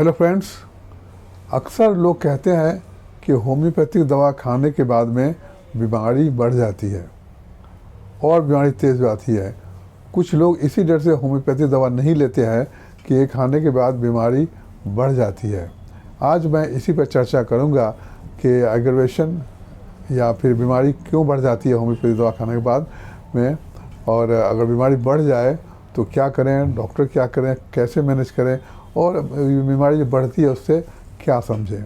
Hello friends, अक्सर लोग कहते हैं कि होम्योपैथिक दवा खाने के बाद में बीमारी बढ़ जाती है और बीमारी तेज़ आती है। कुछ लोग इसी डर से होम्योपैथिक दवा नहीं लेते हैं कि ये खाने के बाद बीमारी बढ़ जाती है। आज मैं इसी पर चर्चा करूंगा कि एग्रवेशन या फिर बीमारी क्यों बढ़ जाती है होम्योपैथिक दवा खाने के बाद में, और अगर बीमारी बढ़ जाए तो क्या करें, डॉक्टर क्या करें, कैसे मैनेज करें, और बीमारी जो बढ़ती है उससे क्या समझें।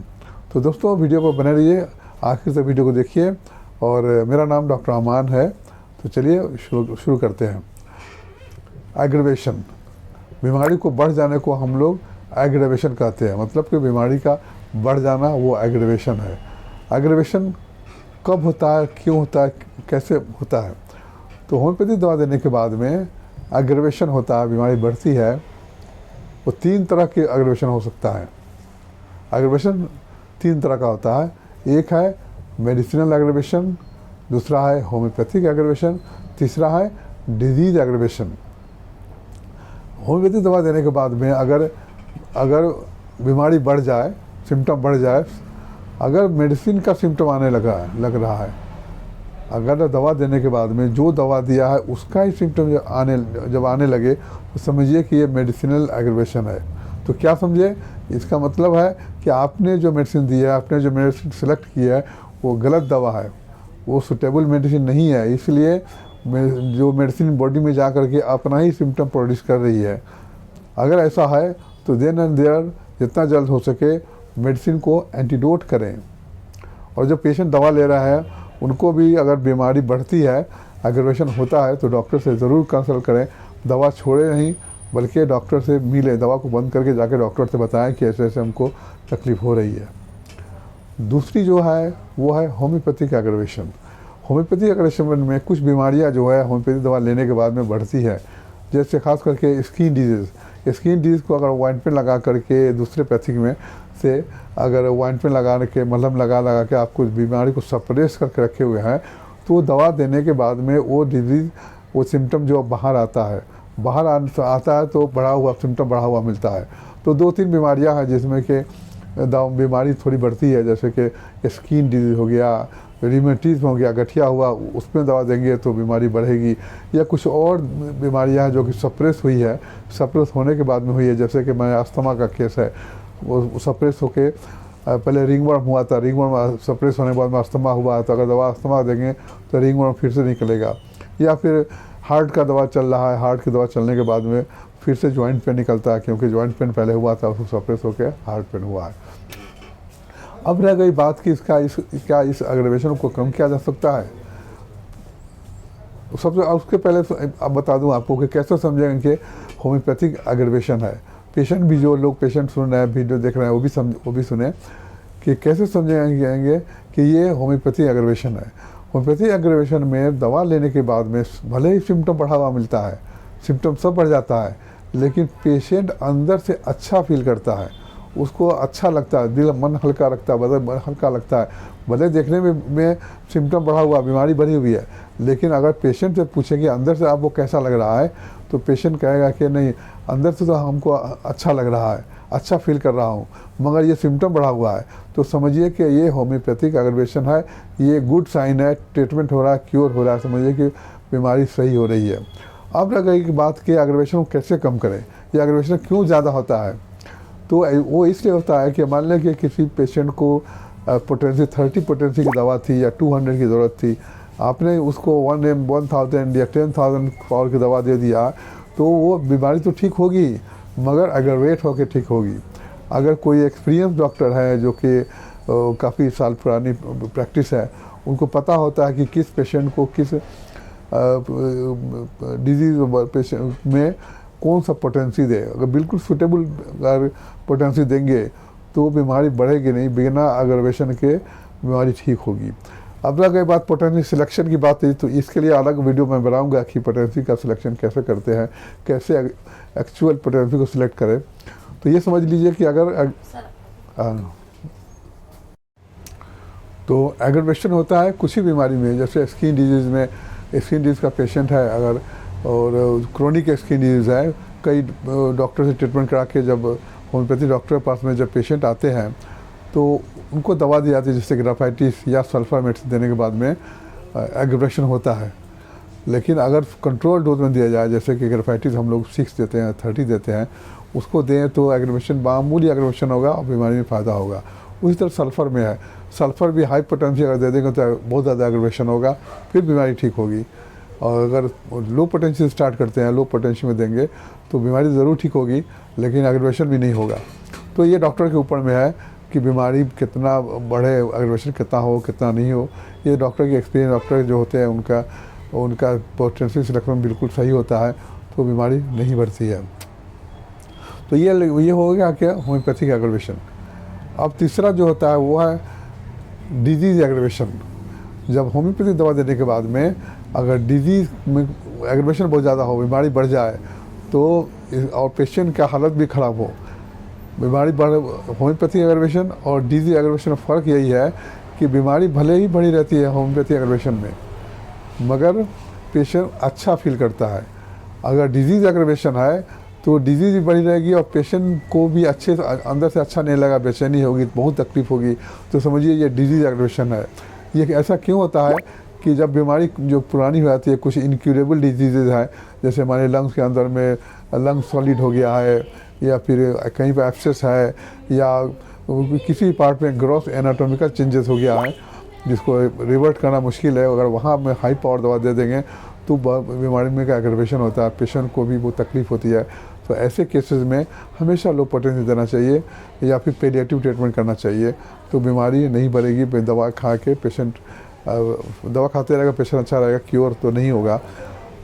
तो दोस्तों, वीडियो पर बने रहिए, आखिर तक वीडियो को देखिए। और मेरा नाम डॉक्टर अमान है। तो चलिए शुरू करते हैं। एग्रवेशन, बीमारी को बढ़ जाने को हम लोग एग्रवेशन कहते हैं। मतलब कि बीमारी का बढ़ जाना वो एग्रवेशन है। एग्रवेशन कब होता है, क्यों होता है, कैसे होता है? तो होम्योपैथिक दवा देने के बाद में एग्रवेशन होता है, बीमारी बढ़ती है। वो तीन तरह के एग्रवेशन हो सकता है। एग्रवेशन तीन तरह का होता है। एक है मेडिसिनल एग्रवेशन, दूसरा है होम्योपैथिक एग्रवेशन, तीसरा है डिजीज एग्रवेशन। होम्योपैथिक दवा देने के बाद में अगर बीमारी बढ़ जाए, सिम्टम बढ़ जाए, अगर मेडिसिन का सिम्टम आने लग रहा है, अगर दवा देने के बाद में जो दवा दिया है उसका ही सिम्टम जब आने लगे तो समझिए कि ये मेडिसिनल एग्रवेशन है। तो क्या समझे? इसका मतलब है कि आपने जो मेडिसिन दी है, आपने जो मेडिसिन सेलेक्ट किया है वो गलत दवा है, वो सूटेबल मेडिसिन नहीं है। इसलिए जो मेडिसिन बॉडी में जा कर के अपना ही सिम्टम प्रोड्यूस कर रही है। अगर ऐसा है तो देन एंड देयर जितना जल्द हो सके मेडिसिन को एंटीडोट करें। और जो पेशेंट दवा ले रहा है उनको भी अगर बीमारी बढ़ती है, एग्रवेशन होता है, तो डॉक्टर से ज़रूर कंसल्ट करें। दवा छोड़े नहीं, बल्कि डॉक्टर से मिले, दवा को बंद करके जाके डॉक्टर से बताएं कि ऐसे ऐसे हमको तकलीफ़ हो रही है। दूसरी जो है वो है होम्योपैथिक एग्रवेशन। होम्योपैथिक एग्रवेशन में कुछ बीमारियां जो है होम्योपैथिक दवा लेने के बाद में बढ़ती है। जैसे खास करके स्किन डिजीज़ को अगर ऑइंटमेंट लगा करके दूसरे पैथिक में से अगर ऑइंटमेंट लगा के मलहम लगा के आपको बीमारी को सप्रेस करके रखे हुए हैं, तो दवा देने के बाद में वो डिजीज़, वो सिम्टम जो बाहर आता है तो बढ़ा हुआ सिम्टम बढ़ा हुआ मिलता है। तो दो तीन बीमारियां हैं जिसमें कि बीमारी थोड़ी बढ़ती है, जैसे कि स्किन डिजीज़ हो गया, रिमेटिज्म हो गया, गठिया हुआ, उसमें दवा देंगे तो बीमारी बढ़ेगी। या कुछ और बीमारियां हैं जो कि सप्रेस हुई है, सप्रेस होने के बाद में हुई है, जैसे कि मैं अस्थमा का केस है, वो सप्रेस होके पहले रिंगवर्म हुआ था, रिंगवर्म सप्रेस होने के बाद में अस्थमा हुआ, तो अगर दवा अस्थमा देंगे तो रिंगवर्म फिर से निकलेगा। या फिर हार्ट का दवा चल रहा है, हार्ट की दवा चलने के बाद में फिर से जॉइंट पेन निकलता है, क्योंकि जॉइंट पेन पहले हुआ था, उसको सप्रेस होकर हार्ट पेन हुआ है। अब रह गई बात कि क्या इस एग्रवेशन को कम किया जा सकता है। उसके पहले अब बता दूं आपको कि कैसे समझेंगे कि होम्योपैथिक एग्रवेशन है। पेशेंट भी, जो लोग पेशेंट सुन रहे हैं, वीडियो देख रहे हैं, वो भी सुने कि कैसे समझेंगे कि ये होम्योपैथिक एग्रवेशन है। होम्योपैथिक एग्रवेशन में दवा लेने के बाद में भले ही सिम्टम बढ़ा हुआ मिलता है, सिम्टम सब बढ़ जाता है, लेकिन पेशेंट अंदर से अच्छा फील करता है, उसको अच्छा लगता है, दिल मन हल्का लगता है, बदन हल्का लगता है। भले देखने में सिम्टम बढ़ा हुआ, बीमारी बढ़ी हुई है, लेकिन अगर पेशेंट से पूछेंगे अंदर से आपको कैसा लग रहा है, तो पेशेंट कहेगा कि नहीं, अंदर से तो हमको अच्छा लग रहा है, अच्छा फील कर रहा हूँ, मगर ये सिम्टम बढ़ा हुआ है। तो समझिए कि ये होम्योपैथिक एग्रवेशन है, ये गुड साइन है, ट्रीटमेंट हो रहा है, क्योर हो रहा है, समझिए कि बीमारी सही हो रही है। अब रह गई बात कि एग्रवेशन को कैसे कम करें, ये एग्रवेशन क्यों ज़्यादा होता है। तो वो इसलिए होता है कि मान लें कि किसी पेशेंट को पोटेंसी 30 पोटेंसी की दवा थी या 200 की ज़रूरत थी, आपने उसको 1000 या 10,000 पावर की दवा दे दिया, तो वो बीमारी तो ठीक होगी, मगर एग्रवेट होकर ठीक होगी। अगर कोई एक्सपीरियंस डॉक्टर है जो कि काफ़ी साल पुरानी प्रैक्टिस है, उनको पता होता है कि किस पेशेंट को किस डिजीज़ पेशेंट में कौन सा पोटेंसी दे। अगर बिल्कुल सूटेबल अगर पोटेंसी देंगे तो बीमारी बढ़ेगी नहीं, बिना एग्रवेशन के बीमारी ठीक होगी। अब रह गई बात पोटेंसी सिलेक्शन की बात है, तो इसके लिए अलग वीडियो मैं बनाऊंगा कि पोटेंसी का सिलेक्शन कैसे करते हैं, कैसे एक्चुअल पोटेंसी को सिलेक्ट करें। तो ये समझ लीजिए कि अगर तो एग्रवेशन होता है कुछ ही बीमारी में, जैसे स्किन डिजीज़ में, स्किन डिजीज़ का पेशेंट है अगर, और क्रोनिक स्किन डिजीज़ है, कई डॉक्टर से ट्रीटमेंट करा के जब होम्योपैथी डॉक्टर के पास में जब पेशेंट आते हैं तो उनको दवा दी जाती है, जिससे ग्राफाइटिस या सल्फर मेडिसिन देने के बाद में एग्रेवेशन होता है। लेकिन अगर कंट्रोल डोज में दिया जाए, जैसे कि ग्राफाइटिस हम लोग 6 देते हैं, 30 देते हैं, उसको दें तो एग्रेवेशन मामूली एग्रेवेशन होगा और बीमारी में फ़ायदा होगा। उसी तरह सल्फ़र में है, सल्फ़र भी हाई पोटेंसी अगर दे देंगे तो बहुत ज़्यादा एग्रेवेशन होगा, फिर बीमारी ठीक होगी। और अगर लो पोटेंसी से स्टार्ट करते हैं, लो पोटेंसी में देंगे तो बीमारी ज़रूर ठीक होगी, लेकिन एग्रेवेशन भी नहीं होगा। तो ये डॉक्टर के ऊपर में है कि बीमारी कितना बढ़े, एग्रेवेशन कितना हो कितना नहीं हो। ये डॉक्टर की एक्सपीरियंस, डॉक्टर जो होते हैं उनका पोटेंसी सिलेक्शन बिल्कुल सही होता है, तो बीमारी नहीं बढ़ती है। तो ये हो गया क्या, होम्योपैथिक एग्रेवेशन। अब तीसरा जो होता है वो है डिजीज़ एग्रेवेशन। जब होम्योपैथिक दवा देने के बाद में अगर डिजीज़ में एग्रेवेशन बहुत ज़्यादा हो, बीमारी बढ़ जाए तो और पेशेंट का हालत भी ख़राब हो, बीमारी बढ़, होम्योपैथिक एग्रेवेशन और डिजीज़ एग्रेवेशन में फ़र्क यही है कि बीमारी भले ही बढ़ी रहती है होम्योपैथिक एग्रेवेशन में, मगर पेशेंट अच्छा फील करता है। अगर डिजीज़ एग्रेवेशन है तो डिजीज़ भी बढ़ी रहेगी और पेशेंट को भी अच्छे अंदर से अच्छा नहीं लगा, बेचैनी होगी, बहुत तकलीफ़ होगी, तो समझिए ये डिजीज़ एग्रेवेशन है। ये ऐसा क्यों होता है कि जब बीमारी जो पुरानी हो जाती है, कुछ इनक्यूरेबल डिजीज़ हैं, जैसे हमारे लंग्स के अंदर में लंग सॉलिड हो गया है, या फिर कहीं पर एब्सेस है, या किसी पार्ट में ग्रॉस एनाटॉमिकल चेंजेस हो गया है जिसको रिवर्ट करना मुश्किल है, अगर वहाँ में हाई पावर दवा दे देंगे तो बीमारी में का एग्रेवेशन होता है, पेशेंट को भी वो तकलीफ़ होती है। तो ऐसे केसेस में हमेशा लो पोटेंसी देना चाहिए या फिर पेलिएटिव ट्रीटमेंट करना चाहिए, तो बीमारी नहीं बढ़ेगी। दवा खा के पेशेंट दवा खाते रहेगा, पेशेंट अच्छा रहेगा, क्योर तो नहीं होगा।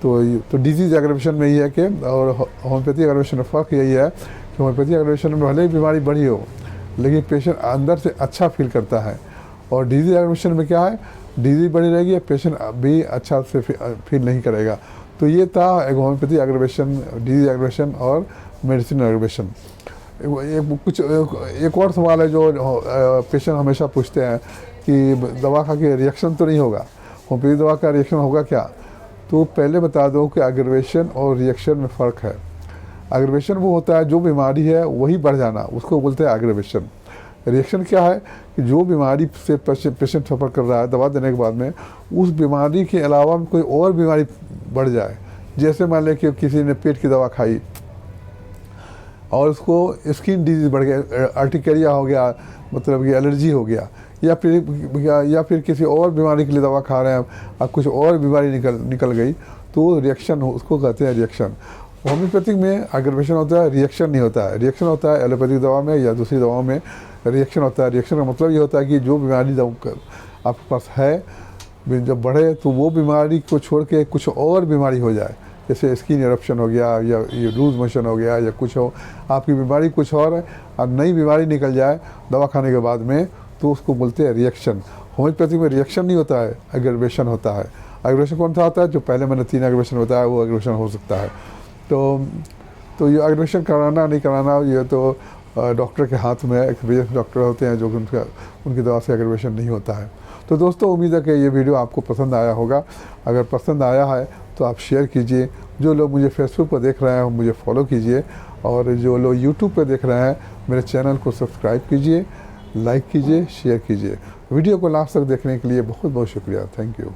तो डिजीज़ एग्रेवेशन में ये है कि, और होम्योपैथिक एग्रेवेशन में फ़र्क यही है कि होम्योपैथिक एग्रेवेशन में भले ही बीमारी बढ़ी हो लेकिन पेशेंट अंदर से अच्छा फील करता है, और डिजीज़ एग्रेवेशन में क्या है, डिजीज़ बढ़ी रहेगी, पेशेंट भी अच्छा से फील नहीं करेगा। तो ये था एक होम्योपैथी एग्रेवेशन, डिजीज़ एग्रेवेशन और मेडिसिन एग्रेवेशन। एक और सवाल है जो पेशेंट हमेशा पूछते हैं कि दवा खा के रिएक्शन तो नहीं होगा, होम्योपैथी दवा का रिएक्शन होगा क्या? तो पहले बता दो कि एग्रेवेशन और रिएक्शन में फ़र्क है। एग्रेवेशन वो होता है जो बीमारी है वही बढ़ जाना, उसको बोलते हैं एग्रेवेशन। रिएक्शन क्या है कि जो बीमारी से पेशेंट सफ़र कर रहा है, दवा देने के बाद में उस बीमारी के अलावा कोई और बीमारी बढ़ जाए। जैसे मान लें कि किसी ने पेट की दवा खाई और उसको स्किन डिजीज़ बढ़ गया, अर्टिकेरिया हो गया, मतलब कि एलर्जी हो गया, या फिर किसी और बीमारी के लिए दवा खा रहे हैं और कुछ और बीमारी निकल गई, तो रिएक्शन हो, उसको कहते हैं रिएक्शन। होम्योपैथिक में एग्रेवेशन होता है, रिएक्शन नहीं होता है। रिएक्शन होता है एलोपैथिक दवा में या दूसरी दवाओं में रिएक्शन होता है। रिएक्शन का मतलब ये होता है कि जो बीमारी आपके पास है जब बढ़े तो वो बीमारी को छोड़ के कुछ और बीमारी हो जाए, जैसे स्किन इरप्शन हो गया या ये लूज मोशन हो गया या कुछ हो, आपकी बीमारी कुछ और है और नई बीमारी निकल जाए दवा खाने के बाद में, तो उसको बोलते हैं रिएक्शन। होम्योपैथी में रिएक्शन नहीं होता है, एग्रेवेशन होता है। एग्रेवेशन कौन सा होता है? जो पहले मैंने 3 एग्रेवेशन बताया वो एग्रेवेशन हो सकता है। तो ये एग्रेवेशन कराना नहीं कराना ये तो डॉक्टर के हाथ में है। एक्सपीरियंस डॉक्टर होते हैं जो उनकी दवा से एग्रेवेशन नहीं होता है। तो दोस्तों उम्मीद है कि ये वीडियो आपको पसंद आया होगा। अगर पसंद आया है तो आप शेयर कीजिए। जो लोग मुझे फेसबुक पर देख रहे हैं मुझे फॉलो कीजिए, और जो लोग यूट्यूब पर देख रहे हैं मेरे चैनल को सब्सक्राइब कीजिए, लाइक कीजिए, शेयर कीजिए। वीडियो को लास्ट तक देखने के लिए बहुत बहुत शुक्रिया। Thank you.